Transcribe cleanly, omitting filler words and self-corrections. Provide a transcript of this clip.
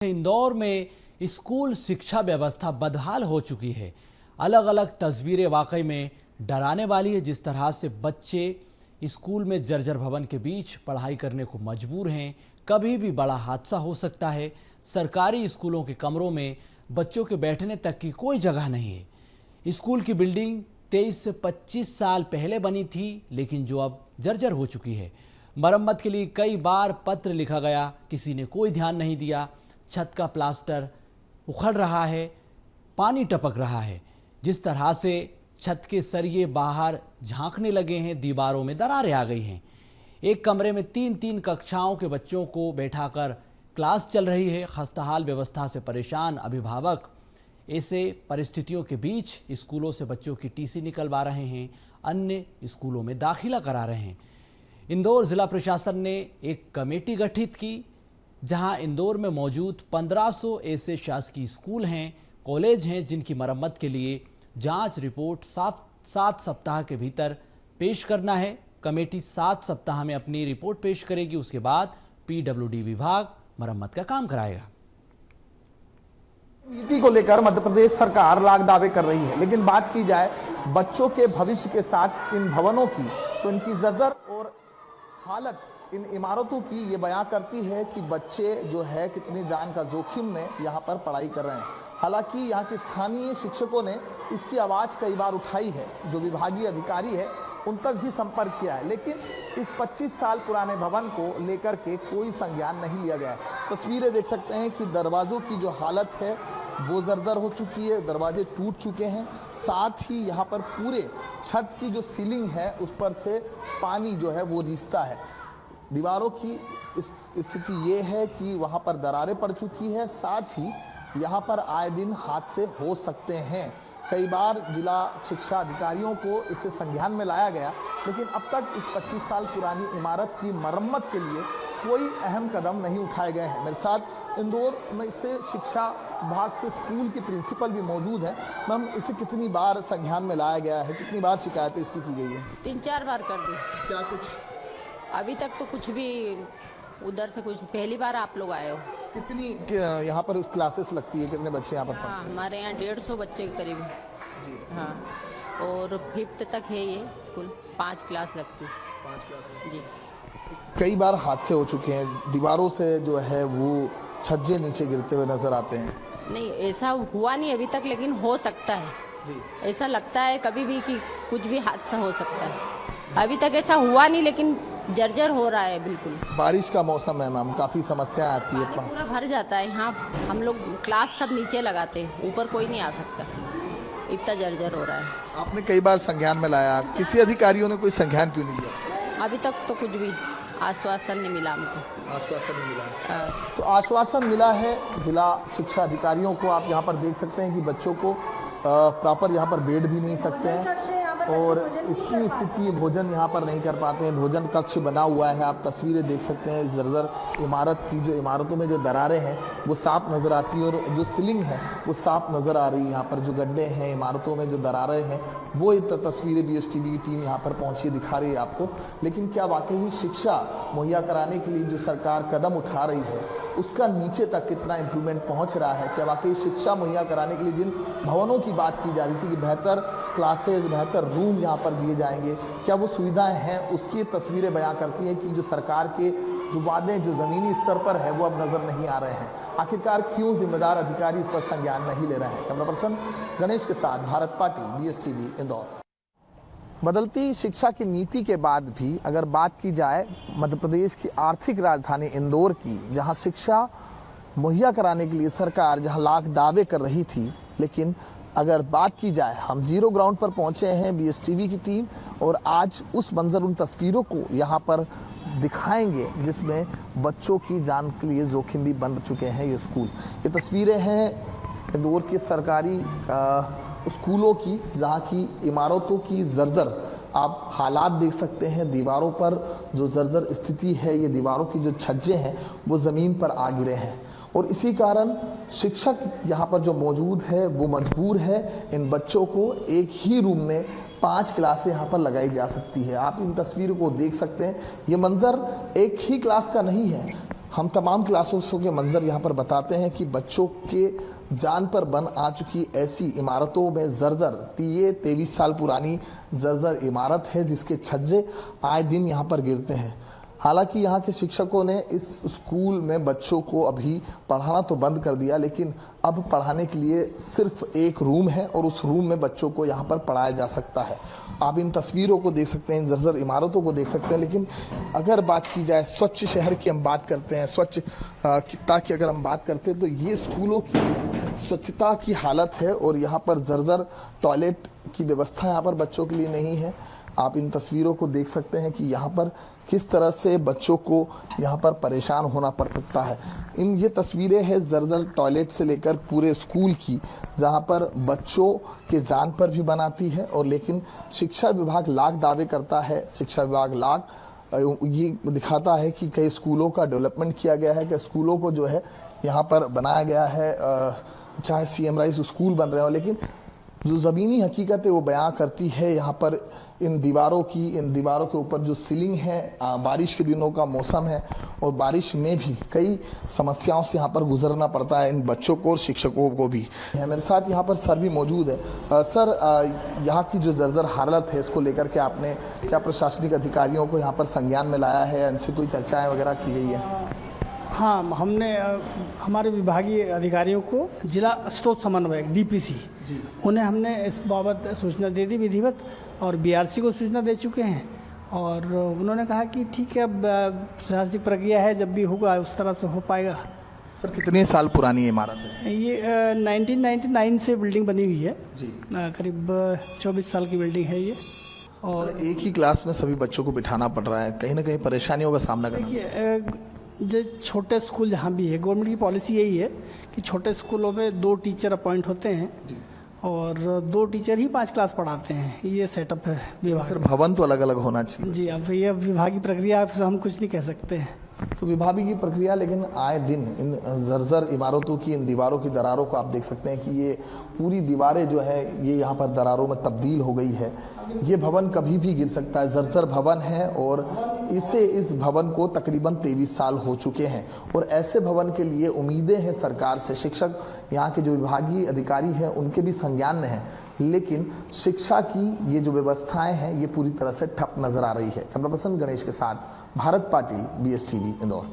इंदौर में स्कूल शिक्षा व्यवस्था बदहाल हो चुकी है। अलग अलग तस्वीरें वाकई में डराने वाली है। जिस तरह से बच्चे स्कूल में जर्जर भवन के बीच पढ़ाई करने को मजबूर हैं, कभी भी बड़ा हादसा हो सकता है। सरकारी स्कूलों के कमरों में बच्चों के बैठने तक की कोई जगह नहीं है। स्कूल की बिल्डिंग 23 से 25 साल पहले बनी थी, लेकिन जो अब जर्जर हो चुकी है। मरम्मत के लिए कई बार पत्र लिखा गया, किसी ने कोई ध्यान नहीं दिया। छत का प्लास्टर उखड़ रहा है, पानी टपक रहा है। जिस तरह से छत के सरिये बाहर झांकने लगे हैं, दीवारों में दरारें आ गई हैं। एक कमरे में 3-3 कक्षाओं के बच्चों को बैठाकर क्लास चल रही है। खस्ताहाल व्यवस्था से परेशान अभिभावक ऐसे परिस्थितियों के बीच स्कूलों से बच्चों की टीसी निकलवा रहे हैं, अन्य स्कूलों में दाखिला करा रहे हैं। इंदौर जिला प्रशासन ने एक कमेटी गठित की, जहां इंदौर में मौजूद 1500 ऐसे शासकीय स्कूल हैं, कॉलेज हैं, जिनकी मरम्मत के लिए जांच रिपोर्ट 7 सप्ताह के भीतर पेश करना है। कमेटी 7 सप्ताह में अपनी रिपोर्ट पेश करेगी। उसके बाद पीडब्ल्यूडी विभाग मरम्मत का काम कराएगा। नीति को लेकर मध्य प्रदेश सरकार लाख दावे कर रही है, लेकिन बात की जाए बच्चों के भविष्य के साथ इन भवनों की, तो इनकी जर्जर और हालत इन इमारतों की ये बयां करती है कि बच्चे जो है कितनी जान का जोखिम में यहाँ पर पढ़ाई कर रहे हैं। हालांकि यहाँ के स्थानीय शिक्षकों ने इसकी आवाज़ कई बार उठाई है, जो विभागीय अधिकारी है उन तक भी संपर्क किया है, लेकिन इस 25 साल पुराने भवन को लेकर के कोई संज्ञान नहीं लिया गया है। तस्वीरें देख सकते हैं कि दरवाजों की जो हालत है वो जर्जर हो चुकी है, दरवाजे टूट चुके हैं। साथ ही यहाँ पर पूरे छत की जो सीलिंग है उस पर से पानी जो है वो रिसता है। दीवारों की स्थिति ये है कि वहाँ पर दरारें पड़ चुकी है। साथ ही यहाँ पर आए दिन हादसे हो सकते हैं। कई बार जिला शिक्षा अधिकारियों को इसे संज्ञान में लाया गया, लेकिन अब तक इस 25 साल पुरानी इमारत की मरम्मत के लिए कोई अहम कदम नहीं उठाए गए हैं। मेरे साथ इंदौर में से शिक्षा विभाग से स्कूल के प्रिंसिपल भी मौजूद हैं। मैम, इसे कितनी बार संज्ञान में लाया गया है, कितनी बार शिकायतें इसकी की गई है? 3-4 बार कर दी। क्या कुछ अभी तक तो कुछ भी उधर से कुछ, पहली बार आप लोग आए हो। कितनी यहाँ पर क्लासेस लगती है, कितने बच्चे यहाँ पर पढ़ते हैं? हाँ, हमारे यहाँ 150 बच्चे के करीब। हाँ, और 5th तक है ये स्कूल, 5 क्लास लगती है। 5 क्लास जी। कई बार हादसे हो चुके हैं, दीवारों से जो है वो छज्जे नीचे गिरते हुए नजर आते हैं। नहीं, ऐसा हुआ नहीं अभी तक, लेकिन हो सकता है जी। ऐसा लगता है कभी भी कि कुछ भी हादसा हो सकता है। अभी तक ऐसा हुआ नहीं, लेकिन जर्जर हो रहा है बिल्कुल। बारिश का मौसम है मैम, काफी समस्या आती है। पूरा भर जाता है यहाँ। हम लोग क्लास सब नीचे लगाते हैं, ऊपर कोई नहीं आ सकता, इतना जर्जर हो रहा है। आपने कई बार संज्ञान में लाया, किसी अधिकारियों ने कोई संज्ञान क्यों नहीं लिया? अभी तक तो कुछ भी आश्वासन नहीं मिला हमको। आश्वासन नहीं मिला? तो आश्वासन मिला है जिला शिक्षा अधिकारियों को। आप यहाँ पर देख सकते हैं कि बच्चों को प्रॉपर यहाँ पर बैठ भी नहीं सकते हैं, और इसकी स्थिति भोजन यहाँ पर नहीं कर पाते हैं। भोजन कक्ष बना हुआ है, आप तस्वीरें देख सकते हैं। जर्जर इमारत की जो इमारतों में जो दरारें हैं वो साफ नज़र आती है, और जो सीलिंग है वो साफ नज़र आ रही है। यहाँ पर जो गड्ढे हैं, इमारतों में जो दरारें हैं, वो तस्वीरें BSTV की टीम यहाँ पर पहुँची दिखा रही है आपको। लेकिन क्या वाकई शिक्षा मुहैया कराने के लिए जो सरकार कदम उठा रही है उसका नीचे तक कितना इम्प्रूवमेंट पहुँच रहा है? क्या वाकई शिक्षा मुहैया कराने के लिए जिन भवनों की बात की जा रही थी कि बेहतर क्लासेज, बेहतर रूम यहाँ पर दिए जाएंगे, क्या वो सुविधाएं हैं? उसकी तस्वीरें बयां करती हैं कि जो सरकार के जो वादे जो ज़मीनी स्तर पर है वो अब नज़र नहीं आ रहे हैं। आखिरकार क्यों जिम्मेदार अधिकारी इस पर संज्ञान नहीं ले रहे हैं? कैमरा पर्सन गणेश के साथ भारत पाटिल, BSTV इंदौर। बदलती शिक्षा की नीति के बाद भी अगर बात की जाए मध्य प्रदेश की आर्थिक राजधानी इंदौर की, जहां शिक्षा मुहैया कराने के लिए सरकार जहां लाख दावे कर रही थी, लेकिन अगर बात की जाए, हम जीरो ग्राउंड पर पहुंचे हैं BSTV की टीम, और आज उस मंजर, उन तस्वीरों को यहाँ पर दिखाएंगे जिसमें बच्चों की जान के लिए जोखिम भी बन चुके हैं ये स्कूल। ये तस्वीरें हैं इंदौर के सरकारी स्कूलों की, जहाँ की इमारतों की जर्जर आप हालात देख सकते हैं। दीवारों पर जो जर्जर स्थिति है, ये दीवारों की जो छज्जे हैं वो ज़मीन पर आ गिरे हैं, और इसी कारण शिक्षक यहाँ पर जो मौजूद है वो मजबूर है इन बच्चों को एक ही रूम में 5 क्लासें यहाँ पर लगाई जा सकती है। आप इन तस्वीरों को देख सकते हैं। ये मंजर एक ही क्लास का नहीं है, हम तमाम क्लासों के मंजर यहाँ पर बताते हैं कि बच्चों के जान पर बन आ चुकी ऐसी इमारतों में जर्जर, ये 23 साल पुरानी जर्जर इमारत है जिसके छज्जे आए दिन यहाँ पर गिरते हैं। हालांकि यहाँ के शिक्षकों ने इस स्कूल में बच्चों को अभी पढ़ाना तो बंद कर दिया, लेकिन अब पढ़ाने के लिए सिर्फ एक रूम है और उस रूम में बच्चों को यहाँ पर पढ़ाया जा सकता है। आप इन तस्वीरों को देख सकते हैं, इन जर्जर इमारतों को देख सकते हैं। लेकिन अगर बात की जाए स्वच्छ शहर की, हम बात करते हैं स्वच्छता की अगर हम बात करते हैं तो ये स्कूलों की स्वच्छता की हालत है और यहाँ पर जर्जर टॉयलेट की व्यवस्था यहाँ पर बच्चों के लिए नहीं है। आप इन तस्वीरों को देख सकते हैं कि यहाँ पर किस तरह से बच्चों को यहाँ पर परेशान होना पड़ सकता है। ये तस्वीरें हैं जर्जर टॉयलेट से लेकर पूरे स्कूल की, जहाँ पर बच्चों के जान पर भी बनाती है और लेकिन शिक्षा विभाग लाख दावे करता है। शिक्षा विभाग लाख ये दिखाता है कि कई स्कूलों का डेवलपमेंट किया गया है, कि स्कूलों को जो है यहाँ पर बनाया गया है, चाहे CM राइस स्कूल बन रहे हो, लेकिन जो ज़मीनी हकीकत है वो बयां करती है यहाँ पर इन दीवारों के ऊपर जो सीलिंग है, बारिश के दिनों का मौसम है और बारिश में भी कई समस्याओं से यहाँ पर गुजरना पड़ता है इन बच्चों को और शिक्षकों को भी। मेरे साथ यहाँ पर सर भी मौजूद है। सर, यहाँ की जो जर्जर हालत है इसको लेकर के आपने क्या प्रशासनिक अधिकारियों को यहाँ पर संज्ञान में लाया है, इनसे कोई चर्चाएँ वगैरह की गई है? हाँ, हमने हमारे विभागीय अधिकारियों को जिला स्रोत समन्वयक DPC उन्हें हमने इस बाबत सूचना दे दी विधिवत, और BRC को सूचना दे चुके हैं और उन्होंने कहा कि ठीक है, अब प्रशासनिक प्रक्रिया है, जब भी होगा उस तरह से हो पाएगा। सर, कितने साल पुरानी इमारत है ये 1999 से बिल्डिंग बनी हुई है जी। करीब 24 साल की बिल्डिंग है ये। और एक ही क्लास में सभी बच्चों को बिठाना पड़ रहा है, कहीं ना कहीं परेशानियों का सामना करना। देखिए, जो छोटे स्कूल जहाँ भी है, गवर्नमेंट की पॉलिसी यही है कि छोटे स्कूलों में 2 टीचर अपॉइंट होते हैं और 2 टीचर ही 5 क्लास पढ़ाते हैं। ये सेटअप है विभाग। सर, भवन तो अलग अलग होना चाहिए। जी, अब ये विभागीय प्रक्रिया से हम कुछ नहीं कह सकते हैं। तो विभागीय की प्रक्रिया, लेकिन आए दिन इन जर्जर इमारतों की, इन दीवारों की दरारों को आप देख सकते हैं कि ये पूरी दीवारें जो है ये यहाँ पर दरारों में तब्दील हो गई है। ये भवन कभी भी गिर सकता है, जर्जर भवन है और इस भवन को तकरीबन 23 साल हो चुके हैं और ऐसे भवन के लिए उम्मीदें हैं सरकार से। शिक्षक, यहाँ के जो विभागीय अधिकारी हैं उनके भी संज्ञान में हैं, लेकिन शिक्षा की ये जो व्यवस्थाएं हैं ये पूरी तरह से ठप नजर आ रही है। कैमरा पर्सन गणेश के साथ भारत पाटिल, BSTV इंदौर।